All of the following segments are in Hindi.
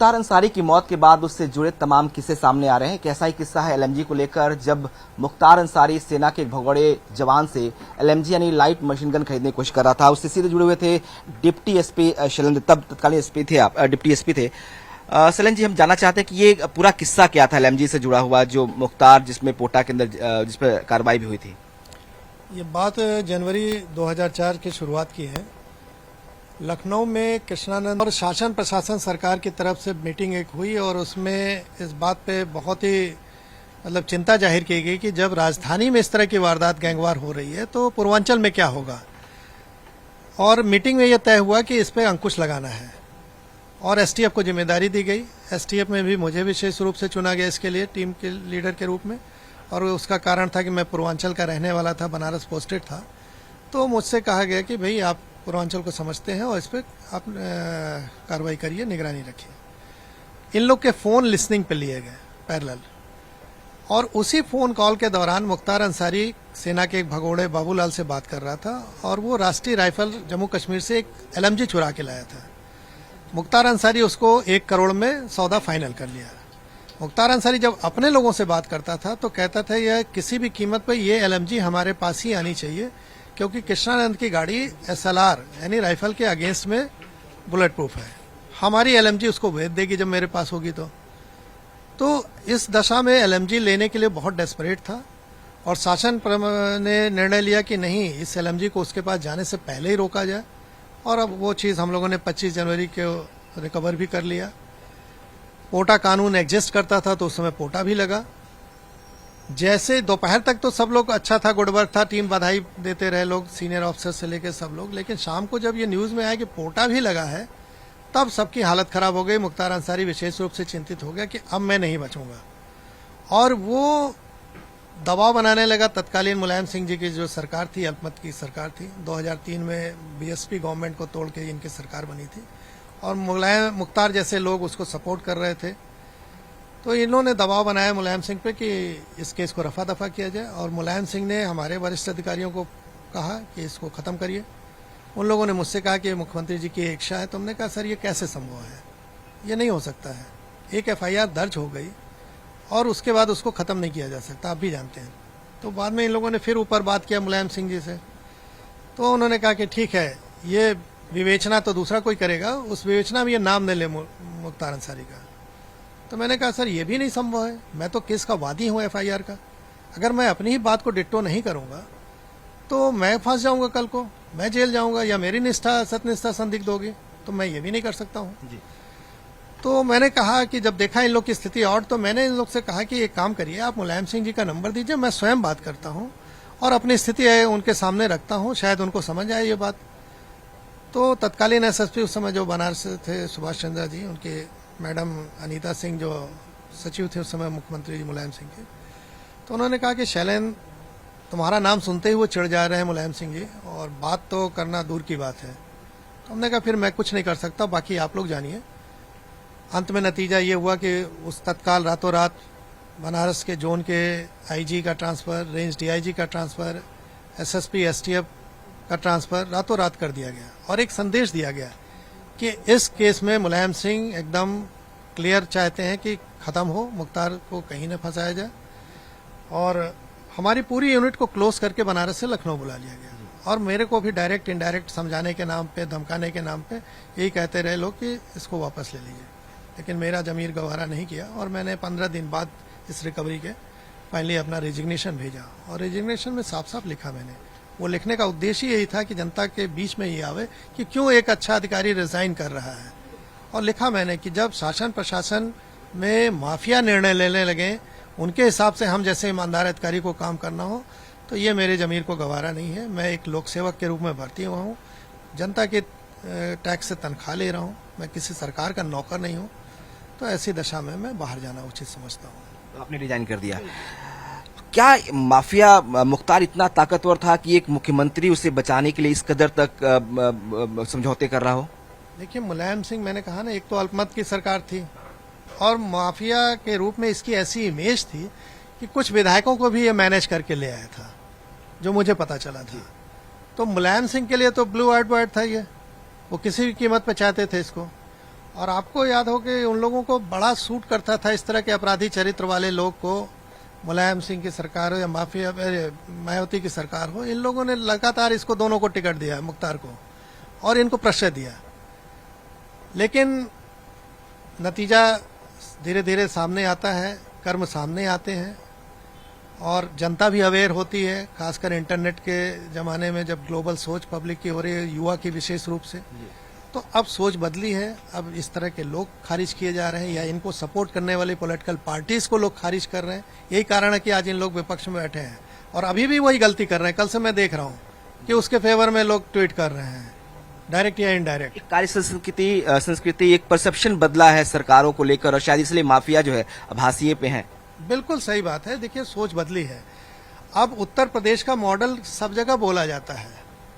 मुख्तार अंसारी की मौत के बाद उससे जुड़े तमाम किस्से सामने आ रहे हैं। कैसा ही किस्सा है एलएमजी को लेकर, जब मुख्तार अंसारी सेना के एक भगोड़े जवान से एलएमजी यानी लाइट मशीन गन खरीदने की कोशिश कर रहा था। उससे सीधे जुड़े हुए थे डिप्टी एसपी शैलेंद्र, तब तत्कालीन एसपी थे आप, डिप्टी एसपी थे। शैलेंद्र जी, हम जानना चाहते हैं कि ये पूरा किस्सा क्या था एलएमजी से जुड़ा हुआ, जो मुख्तार जिसमें पोटा के अंदर जिस पर कार्रवाई भी हुई थी। ये बात जनवरी 2004 की शुरुआत की है। लखनऊ में कृष्णानंद और शासन प्रशासन सरकार की तरफ से मीटिंग एक हुई और उसमें इस बात पे बहुत ही चिंता जाहिर की गई कि जब राजधानी में इस तरह की वारदात गैंगवार हो रही है तो पूर्वांचल में क्या होगा। और मीटिंग में यह तय हुआ कि इस पे अंकुश लगाना है और एसटीएफ को जिम्मेदारी दी गई। एसटीएफ में भी मुझे विशेष रूप से चुना गया इसके लिए टीम के लीडर के रूप में, और उसका कारण था कि मैं पूर्वांचल का रहने वाला था, बनारस पोस्टेड था। तो मुझसे कहा गया कि भाई आप पूर्वांचल को समझते हैं और इस पर आप कार्रवाई करिए, निगरानी रखिए। इन लोग के फ़ोन लिसनिंग पे लिए गए पैरेलल, और उसी फ़ोन कॉल के दौरान मुख्तार अंसारी सेना के एक भगोड़े बाबूलाल से बात कर रहा था और वो राष्ट्रीय राइफल जम्मू कश्मीर से एक एलएमजी चुरा के लाया था। मुख्तार अंसारी उसको 1 करोड़ में सौदा फाइनल कर लिया। मुख्तार अंसारी जब अपने लोगों से बात करता था तो कहता था यह किसी भी कीमत पर ये एलएमजी हमारे पास ही आनी चाहिए, क्योंकि कृष्णानंद की गाड़ी एसएलआर यानी राइफल के अगेंस्ट में बुलेट प्रूफ है, हमारी एलएमजी उसको भेज देगी जब मेरे पास होगी। तो इस दशा में एलएमजी लेने के लिए बहुत डेस्परेट था और शासन ने निर्णय लिया कि नहीं, इस एलएमजी को उसके पास जाने से पहले ही रोका जाए। और अब वो चीज़ हम लोगों ने 25 जनवरी को रिकवर भी कर लिया। पोटा कानून एग्जिस्ट करता था तो उस समय पोटा भी लगा। जैसे दोपहर तक तो सब लोग अच्छा था, गुड वर्क था, टीम बधाई देते रहे लोग, सीनियर ऑफिसर से लेकर सब लोग। लेकिन शाम को जब ये न्यूज़ में आया कि पोटा भी लगा है, तब सबकी हालत खराब हो गई। मुख्तार अंसारी विशेष रूप से चिंतित हो गया कि अब मैं नहीं बचूंगा, और वो दबाव बनाने लगा। तत्कालीन मुलायम सिंह जी की जो सरकार थी, अल्पमत की सरकार थी, 2003 में बीएसपी गवर्नमेंट को तोड़ के इनकी सरकार बनी थी, और मुख्तार जैसे लोग उसको सपोर्ट कर रहे थे। तो इन्होंने दबाव बनाया मुलायम सिंह पे कि इस केस को रफा दफा किया जाए, और मुलायम सिंह ने हमारे वरिष्ठ अधिकारियों को कहा कि इसको ख़त्म करिए। उन लोगों ने मुझसे कहा कि मुख्यमंत्री जी की इच्छा है। तो हमने कहा सर ये कैसे संभव है, ये नहीं हो सकता है। एक एफआईआर दर्ज हो गई और उसके बाद उसको ख़त्म नहीं किया जा सकता, आप भी जानते हैं। तो बाद में इन लोगों ने फिर ऊपर बात किया मुलायम सिंह जी से, तो उन्होंने कहा कि ठीक है, ये विवेचना तो दूसरा कोई करेगा, उस विवेचना में ये नाम न ले मुख्तार अंसारी का। तो मैंने कहा सर ये भी नहीं संभव है, मैं तो केस का वादी हूँ एफआईआर का। अगर मैं अपनी ही बात को डिट्टो नहीं करूँगा तो मैं फंस जाऊँगा, कल को मैं जेल जाऊँगा, या मेरी निष्ठा सत्यनिष्ठा संदिग्ध होगी। तो मैं ये भी नहीं कर सकता हूँ। तो मैंने कहा कि जब देखा इन लोग की स्थिति और, तो मैंने इन लोग से कहा कि एक काम करिए, आप मुलायम सिंह जी का नंबर दीजिए, मैं स्वयं बात करता हूँ और अपनी स्थिति उनके सामने रखता हूँ, शायद उनको समझ आए ये बात। तो तत्कालीन एसएसपी उस समय जो बनारस थे सुभाष चंद्र जी, उनके मैडम अनीता सिंह जो सचिव थे उस समय मुख्यमंत्री जी मुलायम सिंह के, तो उन्होंने कहा कि शैलेंद्र तुम्हारा नाम सुनते ही वो चिढ़ जा रहे हैं मुलायम सिंह जी, और बात तो करना दूर की बात है। तो हमने कहा फिर मैं कुछ नहीं कर सकता, बाकी आप लोग जानिए। अंत में नतीजा ये हुआ कि उस तत्काल रातों रात बनारस के जोन के आईजी का ट्रांसफ़र, रेंज डीआईजी का ट्रांसफ़र, एसएसपी एसटीएफ का ट्रांसफ़र रातों रात कर दिया गया, और एक संदेश दिया गया कि इस केस में मुलायम सिंह एकदम क्लियर चाहते हैं कि ख़त्म हो, मुख्तार को कहीं न फंसाया जाए। और हमारी पूरी यूनिट को क्लोज करके बनारस से लखनऊ बुला लिया गया, और मेरे को भी डायरेक्ट इनडायरेक्ट समझाने के नाम पे, धमकाने के नाम पे यही कहते रहे लोग कि इसको वापस ले लीजिए। लेकिन मेरा ज़मीर गवारा नहीं किया, और मैंने 15 दिन बाद इस रिकवरी के फाइनली अपना रेजिग्नेशन भेजा। और रेजिग्नेशन में साफ साफ लिखा मैंने, वो लिखने का उद्देश्य यही था कि जनता के बीच में ये आवे कि क्यों एक अच्छा अधिकारी रिजाइन कर रहा है। और लिखा मैंने कि जब शासन प्रशासन में माफिया निर्णय लेने लगे, उनके हिसाब से हम जैसे ईमानदार अधिकारी को काम करना हो, तो ये मेरे ज़मीर को गवारा नहीं है। मैं एक लोक सेवक के रूप में भर्ती हुआ हूँ, जनता के टैक्स से तनख्वाह ले रहा हूँ, मैं किसी सरकार का नौकर नहीं हूँ। तो ऐसी दशा में मैं बाहर जाना उचित समझता हूँ। तो आपने रिजाइन कर दिया। क्या माफिया मुख्तार इतना ताकतवर था कि एक मुख्यमंत्री उसे बचाने के लिए इस कदर तक समझौते कर रहा हो? देखिए मुलायम सिंह, मैंने कहा ना, एक तो अल्पमत की सरकार थी, और माफिया के रूप में इसकी ऐसी इमेज थी कि कुछ विधायकों को भी ये मैनेज करके ले आया था, जो मुझे पता चला था। तो मुलायम सिंह के लिए तो ब्लू एडवर्ड था ये, वो किसी भी कीमत पर चाहते थे इसको। और आपको याद हो कि उन लोगों को बड़ा सूट करता था इस तरह के अपराधी चरित्र वाले लोग को, मुलायम सिंह की सरकार हो या मायावती की सरकार हो, इन लोगों ने लगातार इसको दोनों को टिकट दिया, मुख्तार को, और इनको प्रश्रय दिया। लेकिन नतीजा धीरे धीरे सामने आता है, कर्म सामने आते हैं और जनता भी अवेयर होती है, खासकर इंटरनेट के जमाने में जब ग्लोबल सोच पब्लिक की हो रही है, युवा की विशेष रूप से, तो अब सोच बदली है। अब इस तरह के लोग खारिज किए जा रहे हैं या इनको सपोर्ट करने वाली पॉलिटिकल पार्टीज को लोग खारिज कर रहे हैं। यही कारण है कि आज इन लोग विपक्ष में बैठे हैं और अभी भी वही गलती कर रहे हैं। कल से मैं देख रहा हूं कि उसके फेवर में लोग ट्वीट कर रहे हैं, डायरेक्ट या इनडायरेक्ट। कार्य संस्कृति एक परसेप्शन बदला है सरकारों को लेकर और शायद इसलिए माफिया जो है अब हाशिए पे है। बिल्कुल सही बात है। देखिए, सोच बदली है। अब उत्तर प्रदेश का मॉडल सब जगह बोला जाता है,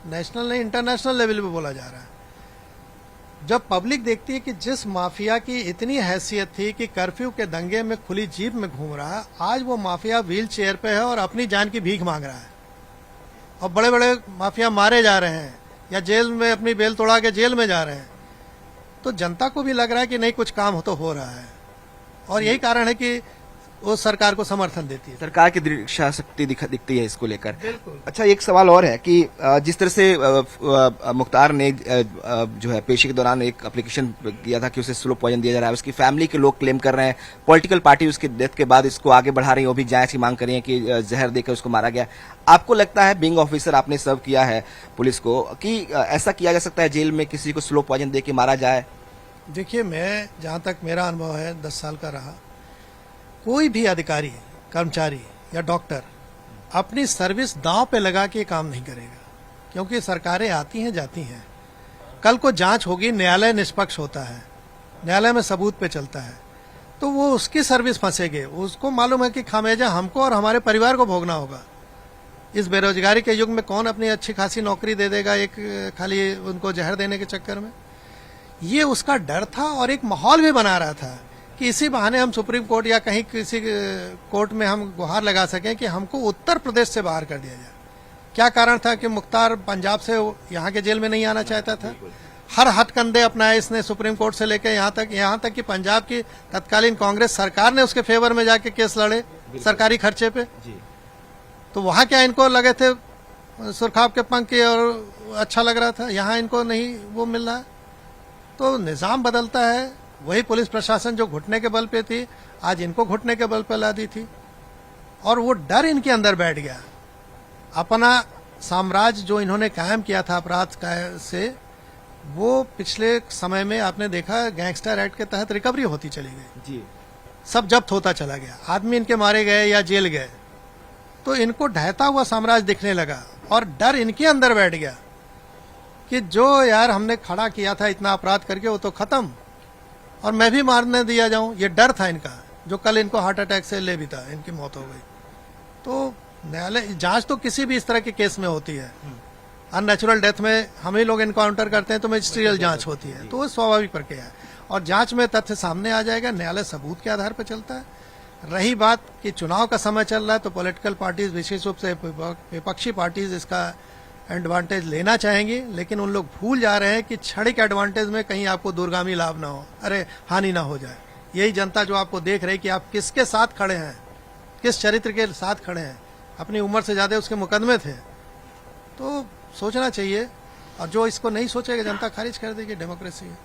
नेशनल नहीं इंटरनेशनल लेवल पे बोला जा रहा है। जब पब्लिक देखती है कि जिस माफिया की इतनी हैसियत थी कि कर्फ्यू के दंगे में खुली जीप में घूम रहा है, आज वो माफिया व्हील चेयर पे है और अपनी जान की भीख मांग रहा है और बड़े बड़े माफिया मारे जा रहे हैं या जेल में अपनी बेल तोड़ा के जेल में जा रहे हैं, तो जनता को भी लग रहा है कि नहीं, कुछ काम तो हो रहा है। और यही कारण है कि वो सरकार को समर्थन देती है। सरकार की दृढ़ इच्छा शक्ति दिखती है इसको लेकर। बिल्कुल। अच्छा, एक सवाल और है कि जिस तरह से मुख्तार ने जो है पेशी के दौरान एक एप्लीकेशन किया था कि उसे स्लो पॉइजन दिया जा रहा है, उसकी फैमिली के लोग क्लेम कर रहे हैं, पॉलिटिकल पार्टी उसकी डेथ के बाद इसको आगे बढ़ा रही है, वो भी जांच की मांग कर रही है कि जहर देकर उसको मारा गया। आपको लगता है, बीइंग ऑफिसर आपने सर्व किया है पुलिस को, कि ऐसा किया जा सकता है जेल में किसी को स्लो पॉइजन दे के मारा जाए? देखिए, मैं जहां तक मेरा अनुभव है, 10 साल का रहा, कोई भी अधिकारी, कर्मचारी या डॉक्टर अपनी सर्विस दांव पे लगा के काम नहीं करेगा, क्योंकि सरकारें आती हैं जाती हैं। कल को जांच होगी, न्यायालय निष्पक्ष होता है, न्यायालय में सबूत पे चलता है, तो वो उसकी सर्विस फंसेगे। उसको मालूम है कि खामेजा हमको और हमारे परिवार को भोगना होगा। इस बेरोजगारी के युग में कौन अपनी अच्छी खासी नौकरी दे देगा एक खाली उनको जहर देने के चक्कर में? ये उसका डर था और एक माहौल भी बना रहा था कि इसी बहाने हम सुप्रीम कोर्ट या कहीं किसी कोर्ट में हम गुहार लगा सकें कि हमको उत्तर प्रदेश से बाहर कर दिया जाए। क्या कारण था कि मुख्तार पंजाब से यहाँ के जेल में नहीं आना चाहता था? हर हथकंडे अपनाए इसने, सुप्रीम कोर्ट से लेकर यहाँ तक कि पंजाब की तत्कालीन कांग्रेस सरकार ने उसके फेवर में जाके केस लड़े सरकारी खर्चे पे। तो वहां क्या इनको लगे थे सुरखाब के पंख के और अच्छा लग रहा था, यहाँ इनको नहीं वो मिल रहा है। तो निजाम बदलता है। वही पुलिस प्रशासन जो घुटने के बल पे थी, आज इनको घुटने के बल पे ला दी थी और वो डर इनके अंदर बैठ गया। अपना साम्राज्य जो इन्होंने कायम किया था अपराध से, वो पिछले समय में आपने देखा गैंगस्टर एक्ट के तहत रिकवरी होती चली गई जी, सब जब्त होता चला गया, आदमी इनके मारे गए या जेल गए, तो इनको ढहता हुआ साम्राज्य दिखने लगा और डर इनके अंदर बैठ गया कि जो यार हमने खड़ा किया था इतना अपराध करके वो तो खत्म और मैं भी मारने दिया जाऊं। ये डर था इनका, जो कल इनको हार्ट अटैक से ले भी था, इनकी मौत हो गई। तो न्यायालय जांच तो किसी भी इस तरह के केस में होती है। अननेचुरल डेथ में हम ही लोग इनकाउंटर करते हैं तो मजिस्ट्रियल जांच होती है, तो वो स्वाभाविक प्रक्रिया है और जांच में तथ्य सामने आ जाएगा। न्यायालय सबूत के आधार पर चलता है। रही बात कि चुनाव का समय चल रहा है, तो पॉलिटिकल पार्टीज, विशेष रूप से विपक्षी पार्टीज, इसका एडवांटेज लेना चाहेंगी, लेकिन उन लोग भूल जा रहे हैं कि क्षणिक एडवांटेज में कहीं आपको दूरगामी लाभ ना हो, अरे हानि ना हो जाए। यही जनता जो आपको देख रही कि आप किसके साथ खड़े हैं, किस चरित्र के साथ खड़े हैं, अपनी उम्र से ज्यादा उसके मुकदमे थे। तो सोचना चाहिए और जो इसको नहीं सोचेगा जनता खारिज कर देगी। डेमोक्रेसी है।